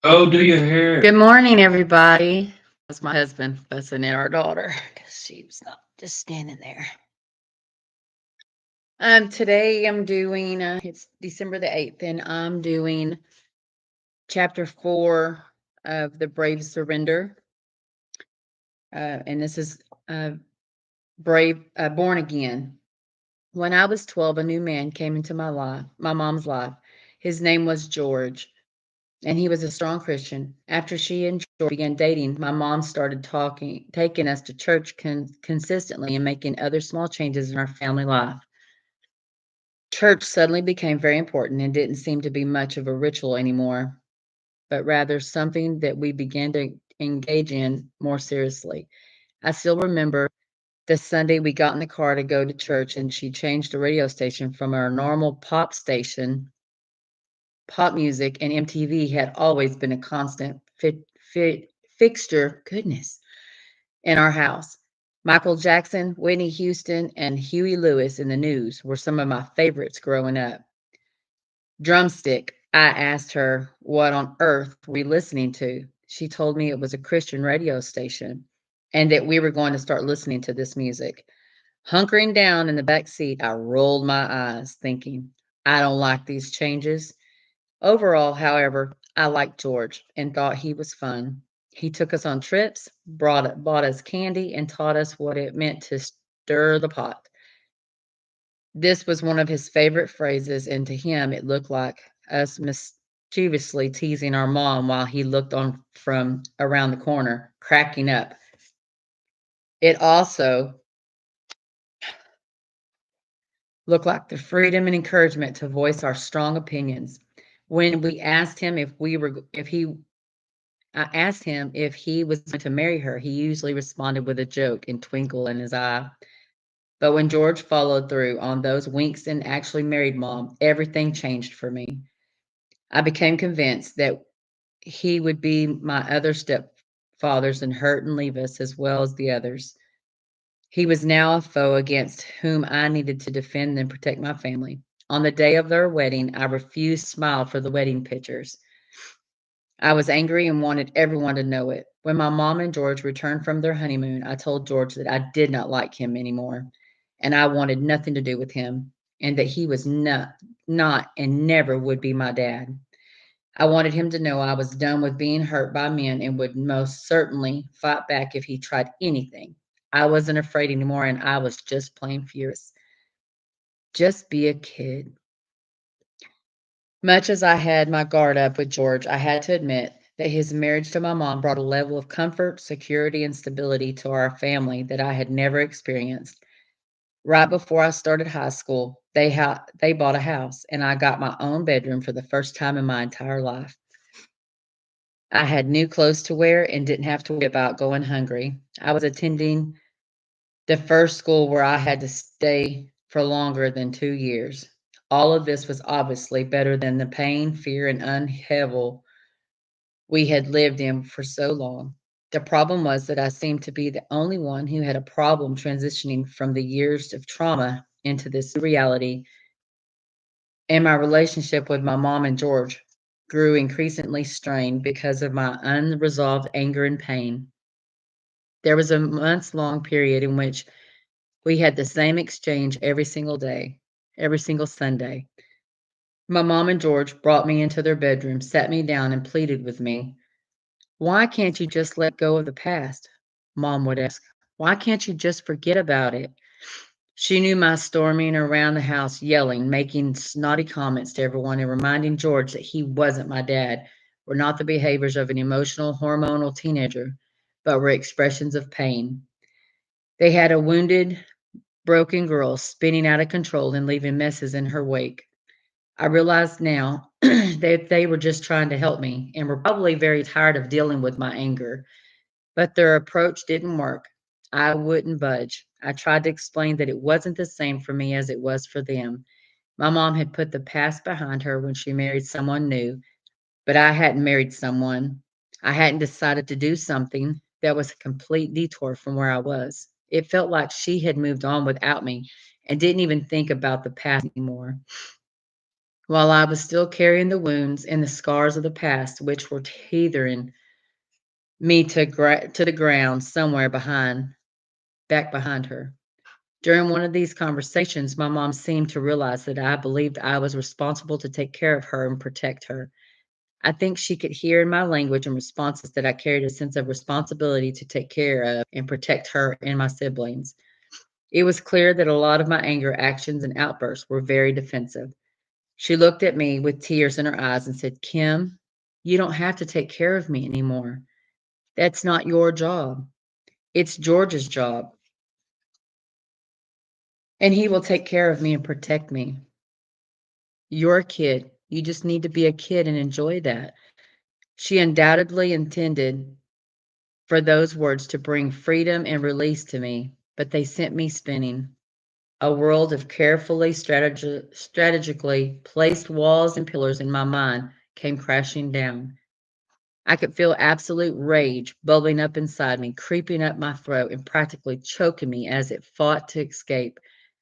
Oh, do your hair. Good morning, everybody. That's my husband fussing at our daughter because she was not just standing there. Today I'm doing. It's December the 8th, and I'm doing chapter 4 of the Brave Surrender. And this is uh, Brave Born Again. When I was 12, a new man came into my mom's life. His name was George, and he was a strong Christian. After she and George began dating, my mom started taking us to church consistently and making other small changes in our family life. Church suddenly became very important and didn't seem to be much of a ritual anymore, but rather something that we began to engage in more seriously. I still remember the Sunday we got in the car to go to church, and she changed the radio station from our normal pop station. Pop music and MTV had always been a constant fixture, goodness, in our house. Michael Jackson, Whitney Houston, and Huey Lewis in the news were some of my favorites growing up. Drumstick, I asked her what on earth were we listening to. She told me it was a Christian radio station and that we were going to start listening to this music. Hunkering down in the back seat, I rolled my eyes, thinking, I don't like these changes. Overall, however, I liked George and thought he was fun. He took us on trips, bought us candy, and taught us what it meant to stir the pot. This was one of his favorite phrases, and to him, it looked like us mischievously teasing our mom while he looked on from around the corner, cracking up. It also looked like the freedom and encouragement to voice our strong opinions. When we asked him if he I asked him if he was going to marry her. He usually responded with a joke and twinkle in his eye. But when George followed through on those winks and actually married mom, everything changed for me. I became convinced that he would be my other stepfathers and hurt and leave us as well as the others. He was now a foe against whom I needed to defend and protect my family. On the day of their wedding, I refused to smile for the wedding pictures. I was angry and wanted everyone to know it. When my mom and George returned from their honeymoon, I told George that I did not like him anymore and I wanted nothing to do with him and that he was not and never would be my dad. I wanted him to know I was done with being hurt by men and would most certainly fight back if he tried anything. I wasn't afraid anymore and I was just plain furious. Just be a kid. Much as I had my guard up with George, I had to admit that his marriage to my mom brought a level of comfort, security, and stability to our family that I had never experienced. Right before I started high school, they bought a house, and I got my own bedroom for the first time in my entire life. I had new clothes to wear and didn't have to worry about going hungry. I was attending the first school where I had to stay for longer than 2 years. All of this was obviously better than the pain, fear, and upheaval we had lived in for so long. The problem was that I seemed to be the only one who had a problem transitioning from the years of trauma into this new reality, and my relationship with my mom and George grew increasingly strained because of my unresolved anger and pain. There was a months long period in which we had the same exchange every single day, every single Sunday. My mom and George brought me into their bedroom, sat me down, and pleaded with me. Why can't you just let go of the past? Mom would ask. Why can't you just forget about it? She knew my storming around the house, yelling, making snotty comments to everyone, and reminding George that he wasn't my dad, were not the behaviors of an emotional, hormonal teenager, but were expressions of pain. They had a wounded, broken girl spinning out of control and leaving messes in her wake. I realize now that they were just trying to help me and were probably very tired of dealing with my anger. But their approach didn't work. I wouldn't budge. I tried to explain that it wasn't the same for me as it was for them. My mom had put the past behind her when she married someone new, but I hadn't married someone. I hadn't decided to do something that was a complete detour from where I was. It felt like she had moved on without me and didn't even think about the past anymore. while I was still carrying the wounds and the scars of the past, which were tethering me to the ground somewhere back behind her. During one of these conversations, my mom seemed to realize that I believed I was responsible to take care of her and protect her. I think she could hear in my language and responses that I carried a sense of responsibility to take care of and protect her and my siblings. It was clear that a lot of my anger, actions, and outbursts were very defensive. She looked at me with tears in her eyes and said, Kim, you don't have to take care of me anymore. That's not your job. It's George's job, and he will take care of me and protect me. You're a kid. You just need to be a kid and enjoy that. She undoubtedly intended for those words to bring freedom and release to me, but they sent me spinning. A world of carefully, strategically placed walls and pillars in my mind came crashing down. I could feel absolute rage bubbling up inside me, creeping up my throat, and practically choking me as it fought to escape.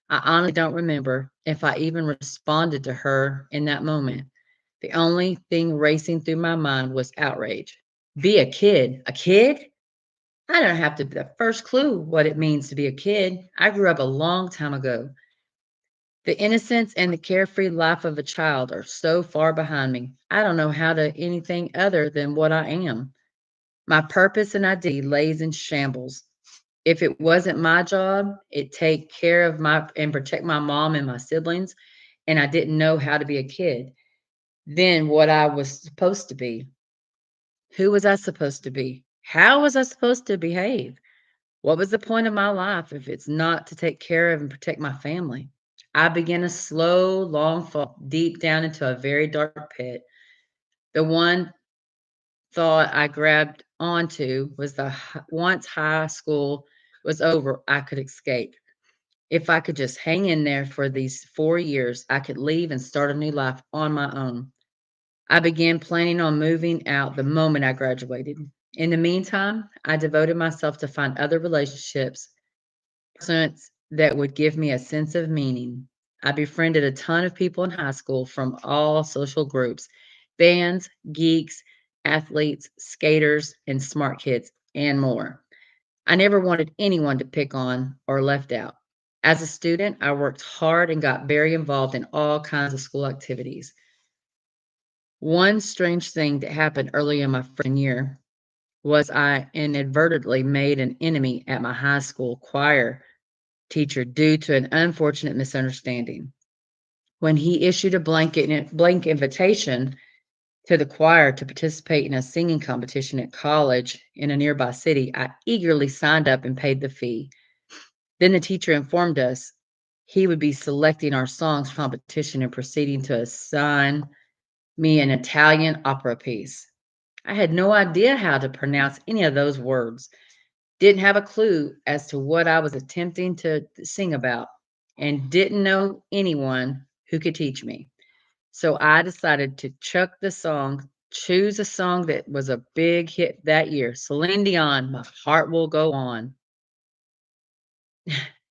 I honestly don't remember if I even responded to her in that moment. The only thing racing through my mind was outrage. Be a kid. A kid? I don't have the first clue what it means to be a kid. I grew up a long time ago. The innocence and the carefree life of a child are so far behind me. I don't know how to anything other than what I am. My purpose and identity lays in shambles. If it wasn't my job, it take care of my and protect my mom and my siblings, and I didn't know how to be a kid. Then what I was supposed to be. Who was I supposed to be? How was I supposed to behave? What was the point of my life if it's not to take care of and protect my family? I began a slow, long fall deep down into a very dark pit. The one thought I grabbed onto was once high school was over, I could escape. If I could just hang in there for these 4 years, I could leave and start a new life on my own. I began planning on moving out the moment I graduated. In the meantime, I devoted myself to find other relationships sense that would give me a sense of meaning. I befriended a ton of people in high school from all social groups: bands, geeks, athletes, skaters, and smart kids, and more. I never wanted anyone to pick on or left out. As a student, I worked hard and got very involved in all kinds of school activities. One strange thing that happened early in my freshman year was I inadvertently made an enemy at my high school choir teacher due to an unfortunate misunderstanding. When he issued a blank invitation to the choir to participate in a singing competition at college in a nearby city, I eagerly signed up and paid the fee. Then the teacher informed us he would be selecting our songs for competition and proceeding to assign me an Italian opera piece. I had no idea how to pronounce any of those words. Didn't have a clue as to what I was attempting to sing about, and didn't know anyone who could teach me. So I decided to chuck the song, choose a song that was a big hit that year, Celine Dion, My Heart Will Go On.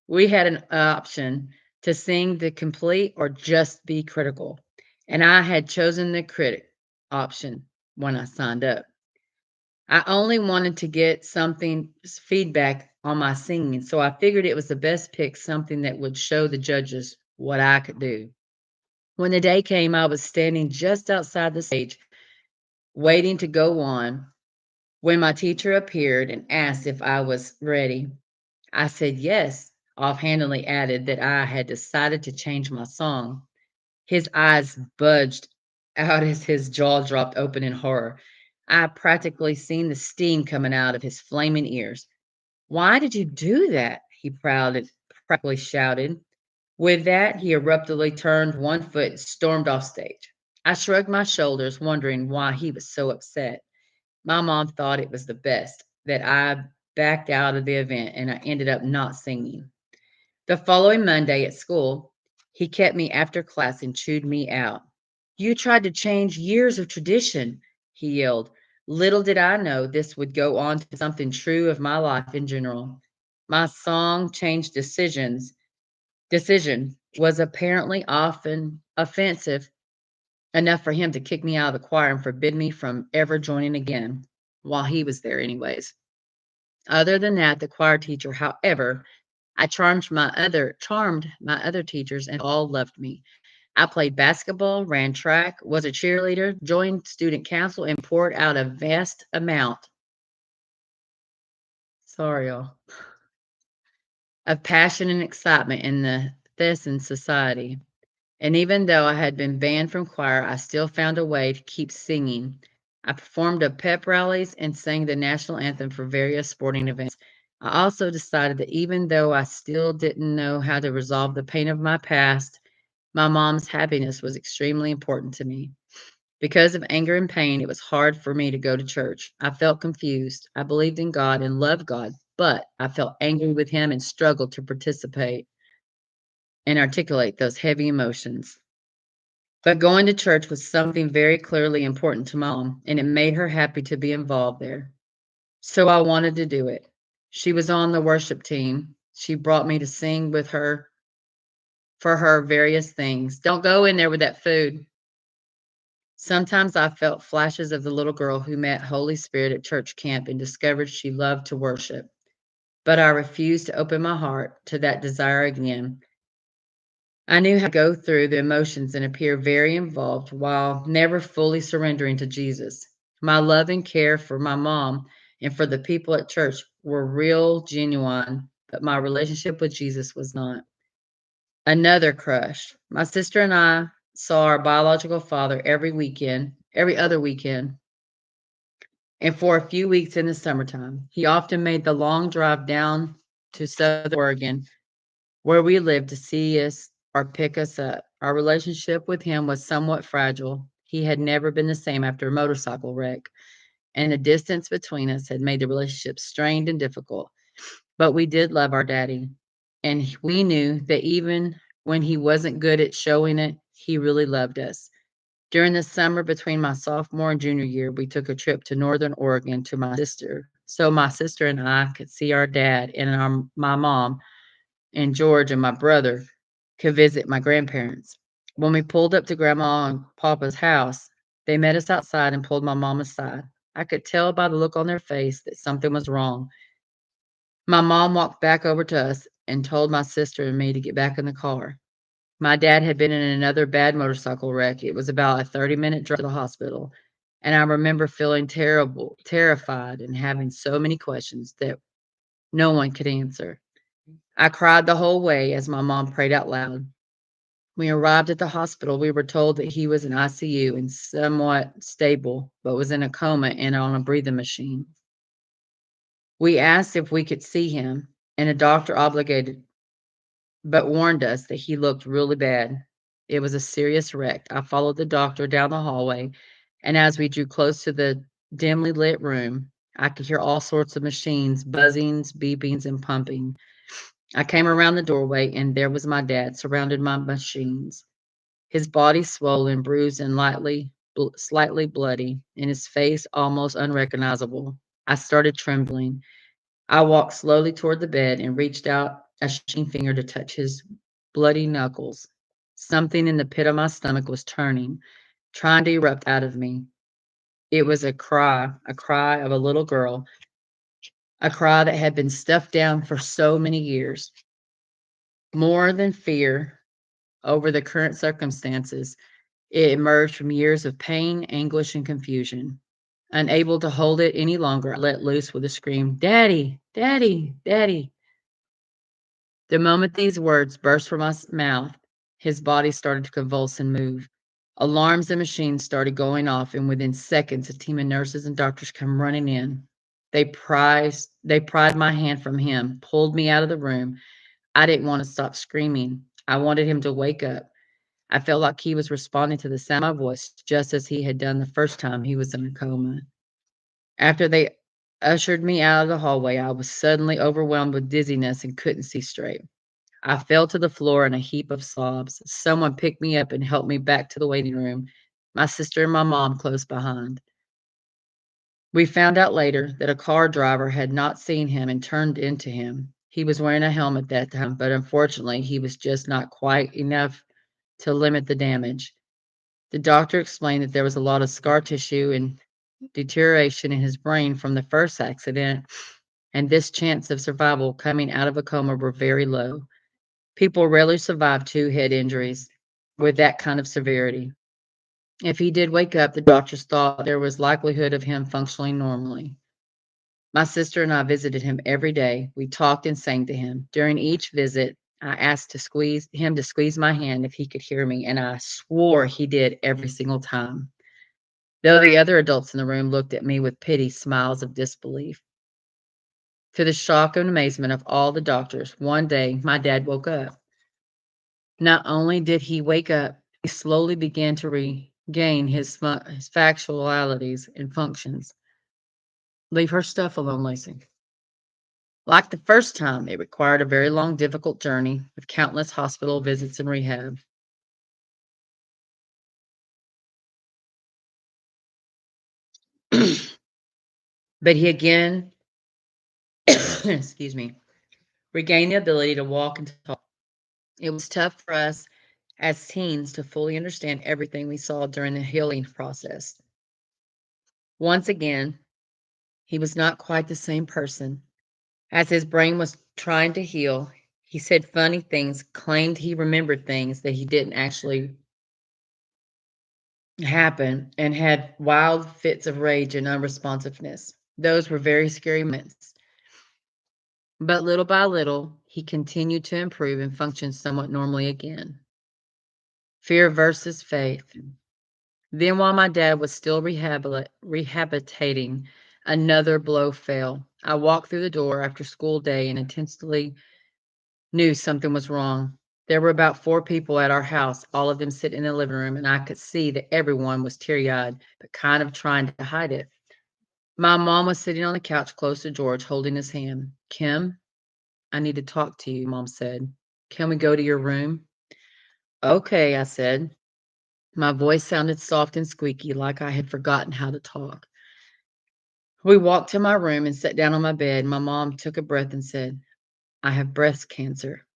We had an option to sing the complete or just be critical, and I had chosen the critic option when I signed up. I only wanted to get something feedback on my singing, so I figured it was the best pick something that would show the judges what I could do. When the day came, I was standing just outside the stage, waiting to go on, when my teacher appeared and asked if I was ready. I said yes, offhandedly added that I had decided to change my song. His eyes budged out as his jaw dropped open in horror. I practically seen the steam coming out of his flaming ears. "Why did you do that?" he practically shouted. With that, he abruptly turned one foot and stormed off stage. I shrugged my shoulders, wondering why he was so upset. My mom thought it was the best that I backed out of the event and I ended up not singing. The following Monday at school, he kept me after class and chewed me out. "You tried to change years of tradition," he yelled. Little did I know this would go on to something true of my life in general. My song changed decision was apparently often offensive enough for him to kick me out of the choir and forbid me from ever joining again while he was there anyways. Other than that, the choir teacher, however, I charmed my other teachers and all loved me. I played basketball, ran track, was a cheerleader, joined student council, and poured out a vast amount, sorry, y'all, of passion and excitement in the Thesson society. And even though I had been banned from choir, I still found a way to keep singing. I performed at pep rallies and sang the national anthem for various sporting events. I also decided that even though I still didn't know how to resolve the pain of my past, my mom's happiness was extremely important to me. Because of anger and pain, it was hard for me to go to church. I felt confused. I believed in God and loved God, but I felt angry with Him and struggled to participate and articulate those heavy emotions. But going to church was something very clearly important to mom, and it made her happy to be involved there. So I wanted to do it. She was on the worship team. She brought me to sing with her for her various things. Don't go in there with that food. Sometimes I felt flashes of the little girl who met Holy Spirit at church camp and discovered she loved to worship. But I refused to open my heart to that desire again. I knew how to go through the emotions and appear very involved while never fully surrendering to Jesus. My love and care for my mom and for the people at church were real, genuine, but my relationship with Jesus was not. Another crush. My sister and I saw our biological father every other weekend, and for a few weeks in the summertime. He often made the long drive down to Southern Oregon, where we lived, to see us or pick us up. Our relationship with him was somewhat fragile. He had never been the same after a motorcycle wreck, and the distance between us had made the relationship strained and difficult. But we did love our daddy, and we knew that even when he wasn't good at showing it, he really loved us. During the summer between my sophomore and junior year, we took a trip to Northern Oregon to my sister, so my sister and I could see our dad and my mom, and George and my brother could visit my grandparents. When we pulled up to Grandma and Papa's house, they met us outside and pulled my mom aside. I could tell by the look on their face that something was wrong. My mom walked back over to us and told my sister and me to get back in the car. My dad had been in another bad motorcycle wreck. It was about a 30-minute drive to the hospital. And I remember feeling terrible, terrified, and having so many questions that no one could answer. I cried the whole way as my mom prayed out loud. We arrived at the hospital. We were told that he was in ICU and somewhat stable, but was in a coma and on a breathing machine. We asked if we could see him, and a doctor obligated but warned us that he looked really bad. It was a serious wreck. I followed the doctor down the hallway, and as we drew close to the dimly lit room, I could hear all sorts of machines, buzzings, beepings, and pumping. I came around the doorway, and there was my dad, surrounded by machines, his body swollen, bruised, and slightly bloody, and his face almost unrecognizable. I started trembling. I walked slowly toward the bed and reached out a shaking finger to touch his bloody knuckles. Something in the pit of my stomach was turning, trying to erupt out of me. It was a cry of a little girl, a cry that had been stuffed down for so many years. More than fear over the current circumstances, it emerged from years of pain, anguish, and confusion. Unable to hold it any longer, I let loose with a scream, "Daddy, Daddy, Daddy." The moment these words burst from my mouth, his body started to convulse and move. Alarms and machines started going off, and within seconds, a team of nurses and doctors come running in. They pried my hand from him, pulled me out of the room. I didn't want to stop screaming. I wanted him to wake up. I felt like he was responding to the sound of my voice, just as he had done the first time he was in a coma. After they ushered me out of the hallway, I was suddenly overwhelmed with dizziness and couldn't see straight. I fell to the floor in a heap of sobs. Someone picked me up and helped me back to the waiting room, my sister and my mom close behind. We found out later that a car driver had not seen him and turned into him. He was wearing a helmet that time, but unfortunately, he was just not quite enough to limit the damage. The doctor explained that there was a lot of scar tissue and deterioration in his brain from the first accident, and this chance of survival coming out of a coma were very low. People rarely survive two head injuries with that kind of severity. If he did wake up, the doctors thought there was likelihood of him functioning normally. My sister and I visited him every day. We talked and sang to him. During each visit, I asked to squeeze my hand if he could hear me, and I swore he did every single time. Though the other adults in the room looked at me with pity smiles of disbelief. To the shock and amazement of all the doctors, one day my dad woke up. Not only did he wake up, he slowly began to regain his factualities and functions. Leave her stuff alone, Lacey. Like the first time, it required a very long, difficult journey with countless hospital visits and rehab. But he again, excuse me, regained the ability to walk and talk. It was tough for us as teens to fully understand everything we saw during the healing process. Once again, he was not quite the same person. As his brain was trying to heal, he said funny things, claimed he remembered things that he didn't actually happen, and had wild fits of rage and unresponsiveness. Those were very scary moments. But little by little, he continued to improve and function somewhat normally again. Fear versus faith. Then, while my dad was still rehabilitating, another blow fell. I walked through the door after school day and intensely knew something was wrong. There were about 4 people at our house, all of them sitting in the living room, and I could see that everyone was teary eyed, but kind of trying to hide it. My mom was sitting on the couch close to George, holding his hand. Kim, I need to talk to you, Mom said. Can we go to your room? Okay, I said. My voice sounded soft and squeaky, like I had forgotten how to talk. We walked to my room and sat down on my bed. My mom took a breath and said, I have breast cancer.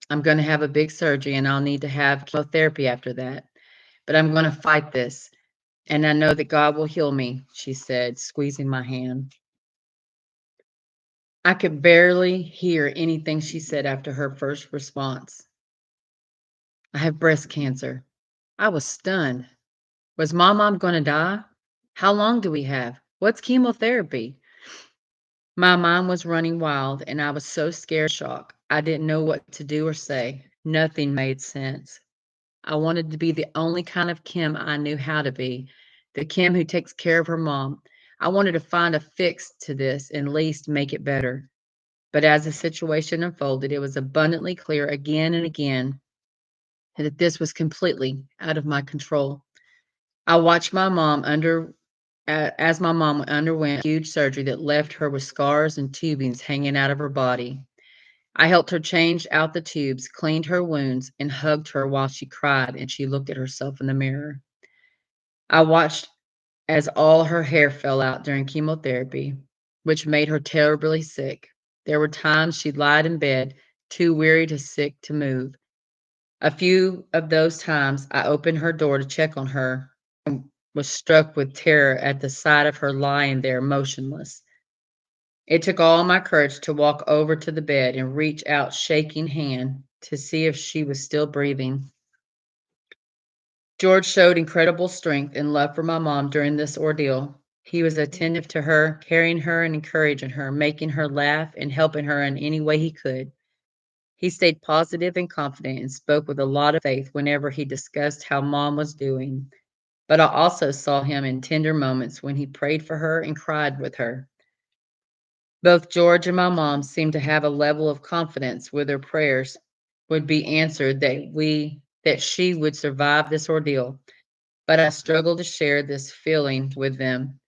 I'm going to have a big surgery and I'll need to have chemotherapy after that. But I'm going to fight this. And I know that God will heal me, she said, squeezing my hand. I could barely hear anything she said after her first response. I have breast cancer. I was stunned. Was my mom going to die? How long do we have? What's chemotherapy? My mind was running wild and I was so scared, shocked. I didn't know what to do or say. Nothing made sense. I wanted to be the only kind of Kim I knew how to be, the Kim who takes care of her mom. I wanted to find a fix to this and at least make it better. But as the situation unfolded, it was abundantly clear again and again that this was completely out of my control. I watched my mom as my mom underwent huge surgery that left her with scars and tubings hanging out of her body. I helped her change out the tubes, cleaned her wounds, and hugged her while she cried and she looked at herself in the mirror. I watched as all her hair fell out during chemotherapy, which made her terribly sick. There were times she lied in bed, too weary to sick to move. A few of those times I opened her door to check on her and was struck with terror at the sight of her lying there motionless. It took all my courage to walk over to the bed and reach out shaking hand to see if she was still breathing. George showed incredible strength and love for my mom during this ordeal. He was attentive to her, carrying her and encouraging her, making her laugh and helping her in any way he could. He stayed positive and confident and spoke with a lot of faith whenever he discussed how mom was doing. But I also saw him in tender moments when he prayed for her and cried with her. Both George and my mom seemed to have a level of confidence with their prayers would be answered that she would survive this ordeal, but I struggled to share this feeling with them.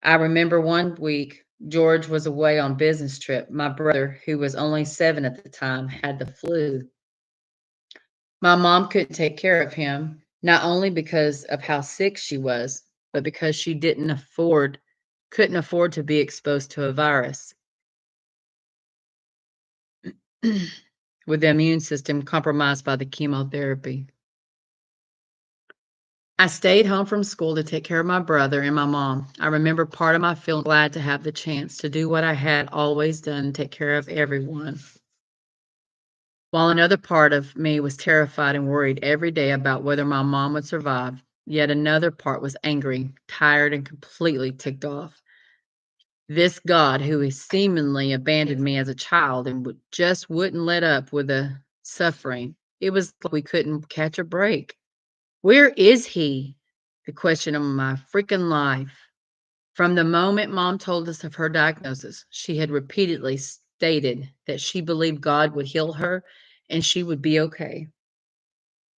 I remember one week George was away on business trip. My brother, who was only 7 at the time, had the flu. My mom couldn't take care of him, not only because of how sick she was, but because she couldn't afford to be exposed to a virus with the immune system compromised by the chemotherapy. I stayed home from school to take care of my brother and my mom. I remember part of my feeling glad to have the chance to do what I had always done, take care of everyone. While another part of me was terrified and worried every day about whether my mom would survive, yet another part was angry, tired, and completely ticked off. This God who has seemingly abandoned me as a child and just wouldn't let up with the suffering. It was like we couldn't catch a break. Where is he? The question of my freaking life. From the moment mom told us of her diagnosis, she had repeatedly stated that she believed God would heal her and she would be okay.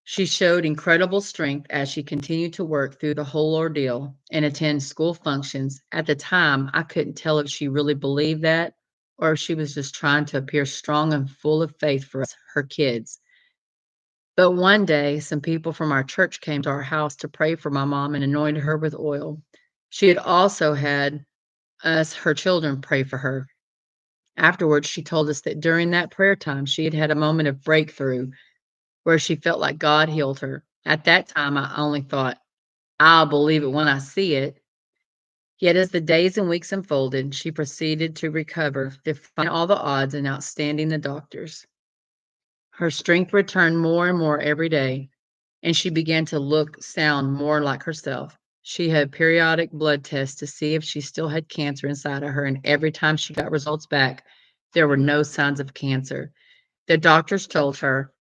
She showed incredible strength as she continued to work through the whole ordeal and attend school functions. At the time, I couldn't tell if she really believed that or if she was just trying to appear strong and full of faith for us, her kids. But one day, some people from our church came to our house to pray for my mom and anointed her with oil. She had also had us, her children, pray for her. Afterwards, she told us that during that prayer time, she had had a moment of breakthrough where she felt like God healed her. At that time, I only thought, I'll believe it when I see it. Yet as the days and weeks unfolded, she proceeded to recover, defying all the odds and outstanding the doctors. Her strength returned more and more every day, and she began to look, sound more like herself. She had periodic blood tests to see if she still had cancer inside of her, and every time she got results back, there were no signs of cancer. The doctors told her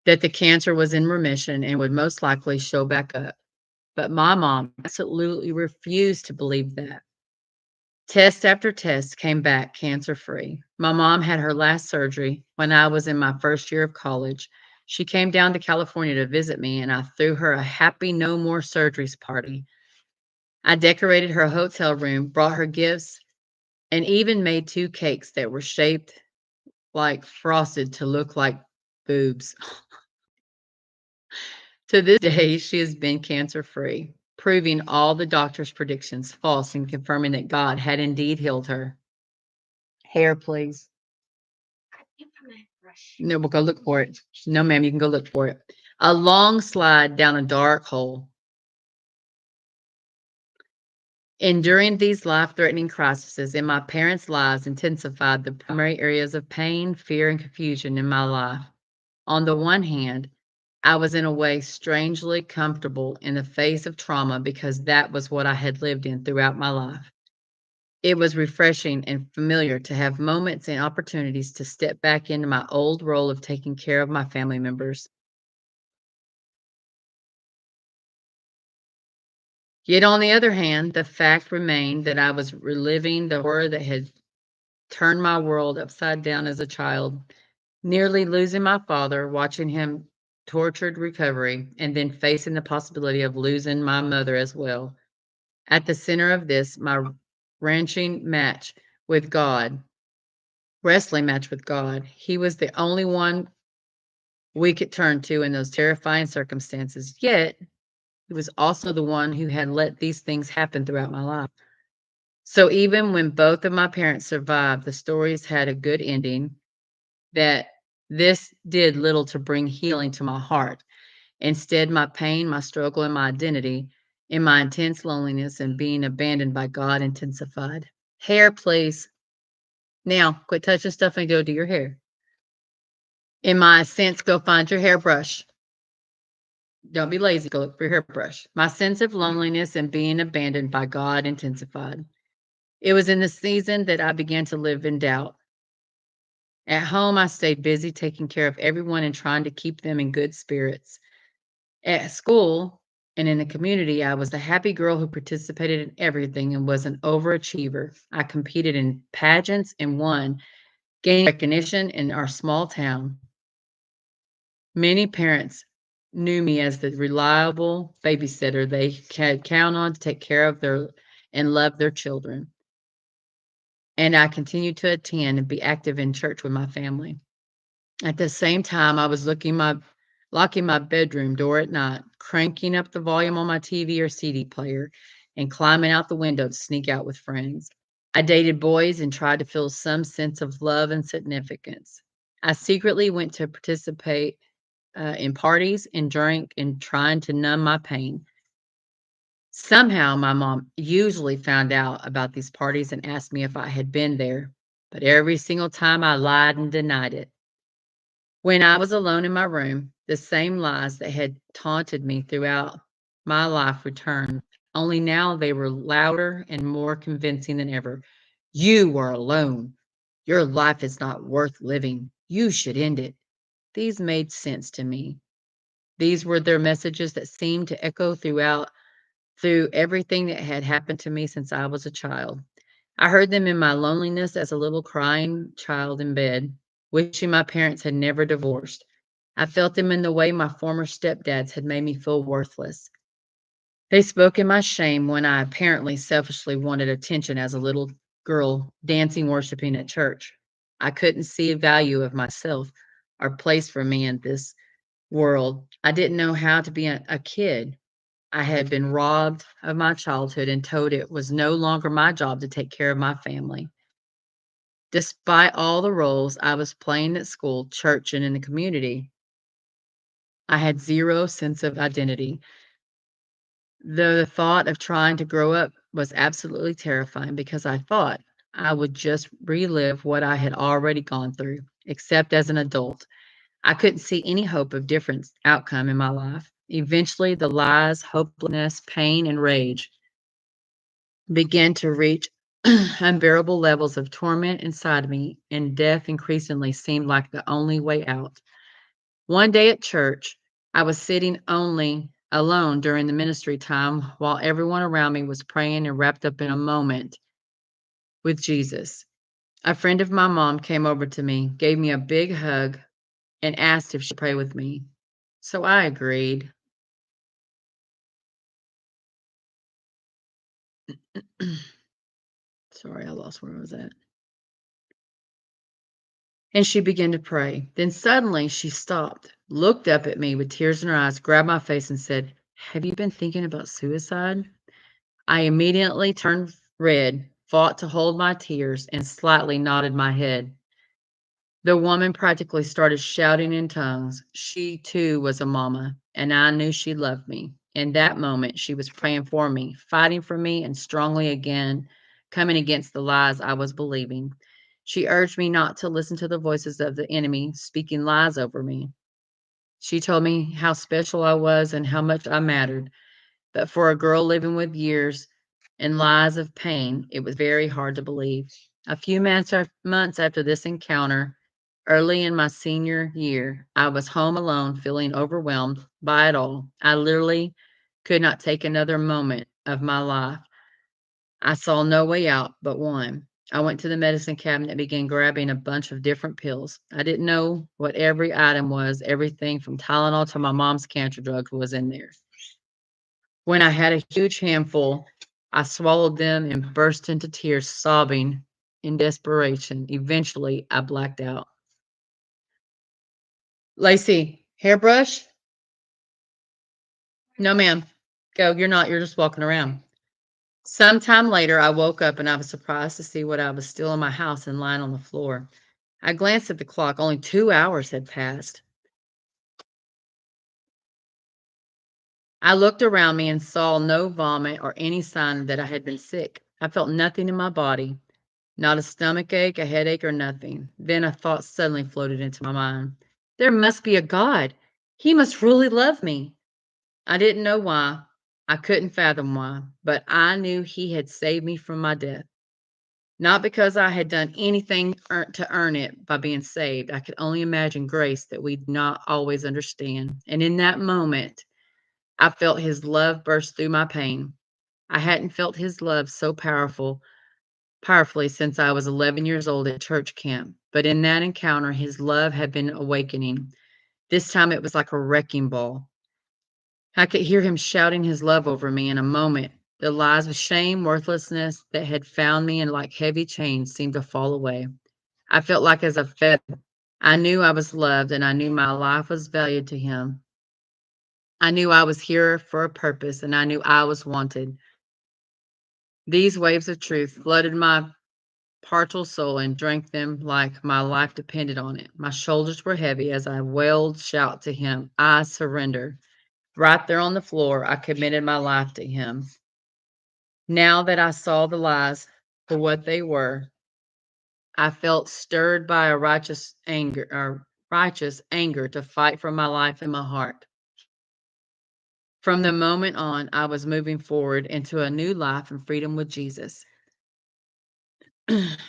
that the cancer was in remission and would most likely show back up. But my mom absolutely refused to believe that. Test after test came back cancer free. My mom had her last surgery when I was in my first year of college. She came down to California to visit me, and I threw her a happy no more surgeries party. I decorated her hotel room, brought her gifts, and even made two cakes that were shaped like frosted to look like boobs. To this day, she has been cancer free, proving all the doctor's predictions false and confirming that God had indeed healed her. Hair, please. No, we'll go look for it. No, ma'am, you can go look for it. A long slide down a dark hole. Enduring these life-threatening crises in my parents' lives intensified the primary areas of pain, fear, and confusion in my life. On the one hand, I was in a way strangely comfortable in the face of trauma because that was what I had lived in throughout my life. It was refreshing and familiar to have moments and opportunities to step back into my old role of taking care of my family members. Yet, on the other hand, the fact remained that I was reliving the horror that had turned my world upside down as a child, nearly losing my father, watching him tortured recovery, and then facing the possibility of losing my mother as well. At the center of this, my ranching match with God, wrestling match with God. He was the only one we could turn to in those terrifying circumstances. Yet, he was also the one who had let these things happen throughout my life. So even when both of my parents survived, the stories had a good ending, that this did little to bring healing to my heart. Instead, my pain, my struggle, and my identity in my intense loneliness and being abandoned by God intensified. Hair, please. Now, quit touching stuff and go do your hair. In my sense, go find your hairbrush. Don't be lazy, go look for your hairbrush. My sense of loneliness and being abandoned by God intensified. It was in the season that I began to live in doubt. At home, I stayed busy taking care of everyone and trying to keep them in good spirits. At school and in the community, I was the happy girl who participated in everything and was an overachiever. I competed in pageants and won, gaining recognition in our small town. Many parents knew me as the reliable babysitter they could count on to take care of their and love their children. And I continued to attend and be active in church with my family. At the same time, I was locking my bedroom door at night, cranking up the volume on my TV or CD player, and climbing out the window to sneak out with friends. I dated boys and tried to feel some sense of love and significance. I secretly went to participate in parties and drank and trying to numb my pain. Somehow, my mom usually found out about these parties and asked me if I had been there, but every single time I lied and denied it. When I was alone in my room, the same lies that had taunted me throughout my life returned, only now they were louder and more convincing than ever. You are alone. Your life is not worth living. You should end it. These made sense to me. These were their messages that seemed to echo through everything that had happened to me since I was a child. I heard them in my loneliness as a little crying child in bed, wishing my parents had never divorced. I felt them in the way my former stepdads had made me feel worthless. They spoke in my shame when I apparently selfishly wanted attention as a little girl dancing, worshiping at church. I couldn't see a value of myself or place for me in this world. I didn't know how to be a kid. I had been robbed of my childhood and told it was no longer my job to take care of my family. Despite all the roles I was playing at school, church, and in the community, I had zero sense of identity. The thought of trying to grow up was absolutely terrifying because I thought I would just relive what I had already gone through, except as an adult. I couldn't see any hope of different outcome in my life. Eventually, the lies, hopelessness, pain, and rage began to reach unbearable levels of torment inside me, and death increasingly seemed like the only way out. One day at church, I was sitting only alone during the ministry time while everyone around me was praying and wrapped up in a moment with Jesus. A friend of my mom came over to me, gave me a big hug, and asked if she'd pray with me. So I agreed. Sorry, I lost where I was at. And she began to pray. Then suddenly she stopped, looked up at me with tears in her eyes, grabbed my face, and said, "Have you been thinking about suicide?" I immediately turned red, fought to hold my tears, and slightly nodded my head. The woman practically started shouting in tongues. She too was a mama, and I knew she loved me. In that moment, she was praying for me, fighting for me, and strongly again coming against the lies I was believing. She urged me not to listen to the voices of the enemy speaking lies over me. She told me how special I was and how much I mattered. But for a girl living with years and lies of pain, it was very hard to believe. A few months after this encounter, early in my senior year, I was home alone, feeling overwhelmed by it all. I literally could not take another moment of my life. I saw no way out but one. I went to the medicine cabinet and began grabbing a bunch of different pills. I didn't know what every item was. Everything from Tylenol to my mom's cancer drugs was in there. When I had a huge handful, I swallowed them and burst into tears, sobbing in desperation. Eventually, I blacked out. Lacey, hairbrush? No, ma'am. Go. You're not. You're just walking around. Sometime later, I woke up and I was surprised to see what I was still in my house and lying on the floor. I glanced at the clock. Only 2 hours had passed. I looked around me and saw no vomit or any sign that I had been sick. I felt nothing in my body. Not a stomach ache, a headache, or nothing. Then a thought suddenly floated into my mind. There must be a God. He must really love me. I didn't know why. I couldn't fathom why, but I knew He had saved me from my death. Not because I had done anything to earn it by being saved. I could only imagine grace that we'd not always understand. And in that moment, I felt His love burst through my pain. I hadn't felt His love so powerfully since I was 11 years old at church camp. But in that encounter, His love had been awakening. This time it was like a wrecking ball. I could hear Him shouting His love over me in a moment. The lies of shame, worthlessness that had found me and like heavy chains seemed to fall away. I felt like as a feather. I knew I was loved and I knew my life was valued to Him. I knew I was here for a purpose and I knew I was wanted. These waves of truth flooded my partial soul and drank them like my life depended on it. My shoulders were heavy as I wailed shout to Him, I surrender. Right there on the floor, I committed my life to Him. Now that I saw the lies for what they were, I felt stirred by a righteous anger to fight for my life and my heart. From the moment on, I was moving forward into a new life and freedom with Jesus.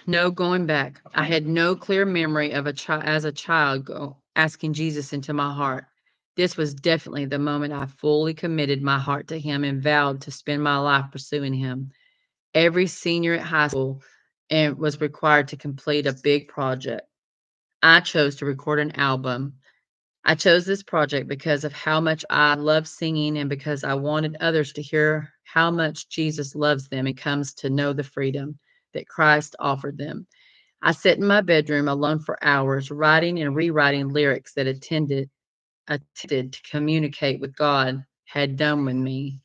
No going back. I had no clear memory of as a child asking Jesus into my heart. This was definitely the moment I fully committed my heart to him and vowed to spend my life pursuing him. Every senior at high school and was required to complete a big project. I chose to record an album. I chose this project because of how much I love singing and because I wanted others to hear how much Jesus loves them and comes to know the freedom that Christ offered them. I sat in my bedroom alone for hours, writing and rewriting lyrics that attempted to communicate with God had done with me.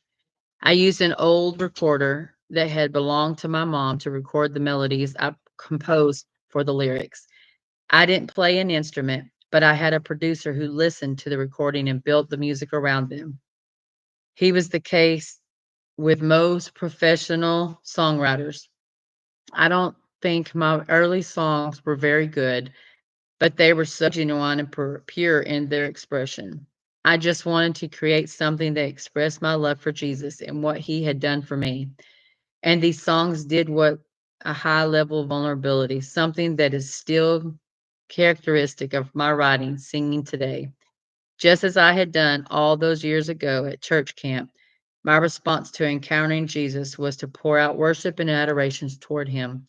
I used an old recorder that had belonged to my mom to record the melodies I composed for the lyrics. I didn't play an instrument, but I had a producer who listened to the recording and built the music around them. He was the case with most professional songwriters. I don't think my early songs were very good, but they were so genuine and pure in their expression. I just wanted to create something that expressed my love for Jesus and what he had done for me. And these songs did what a high level of vulnerability, something that is still characteristic of my writing, singing today. Just as I had done all those years ago at church camp, my response to encountering Jesus was to pour out worship and adorations toward him.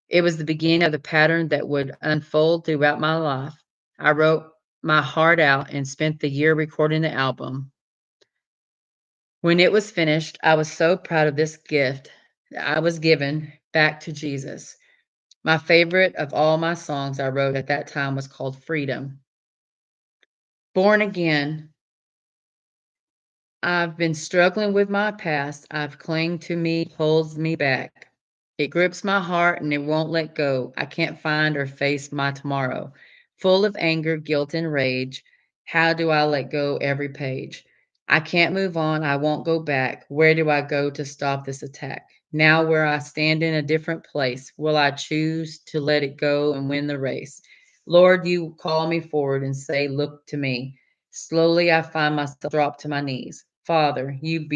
It was the beginning of the pattern that would unfold throughout my life. I wrote my heart out and spent the year recording the album. When it was finished, I was so proud of this gift that I was given back to Jesus. My favorite of all my songs I wrote at that time was called Freedom. Born again, I've been struggling with my past. I've clung to me, holds me back. It grips my heart and it won't let go. I can't find or face my tomorrow. Full of anger, guilt, and rage. How do I let go every page? I can't move on. I won't go back. Where do I go to stop this attack? Now, where I stand in a different place, will I choose to let it go and win the race? Lord, you call me forward and say, look to me. Slowly, I find myself drop to my knees. Father, you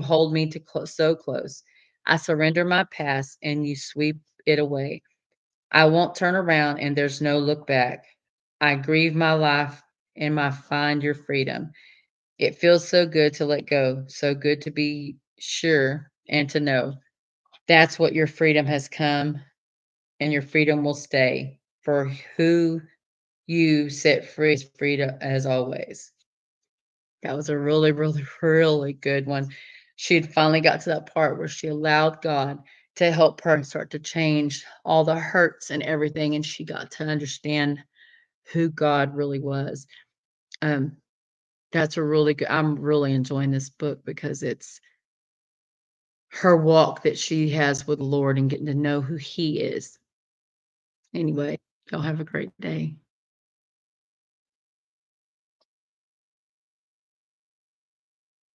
hold me to so close. I surrender my past and you sweep it away. I won't turn around and there's no look back. I grieve my life and I find your freedom. It feels so good to let go, so good to be sure and to know that's what your freedom has come and your freedom will stay. For who you set free is freedom as always. That was a really, really, really good one. She had finally got to that part where she allowed God to help her start to change all the hurts and everything, and she got to understand who God really was. Um, that's a really good. I'm really enjoying this book because it's her walk that she has with the Lord and getting to know who He is. Anyway, y'all have a great day.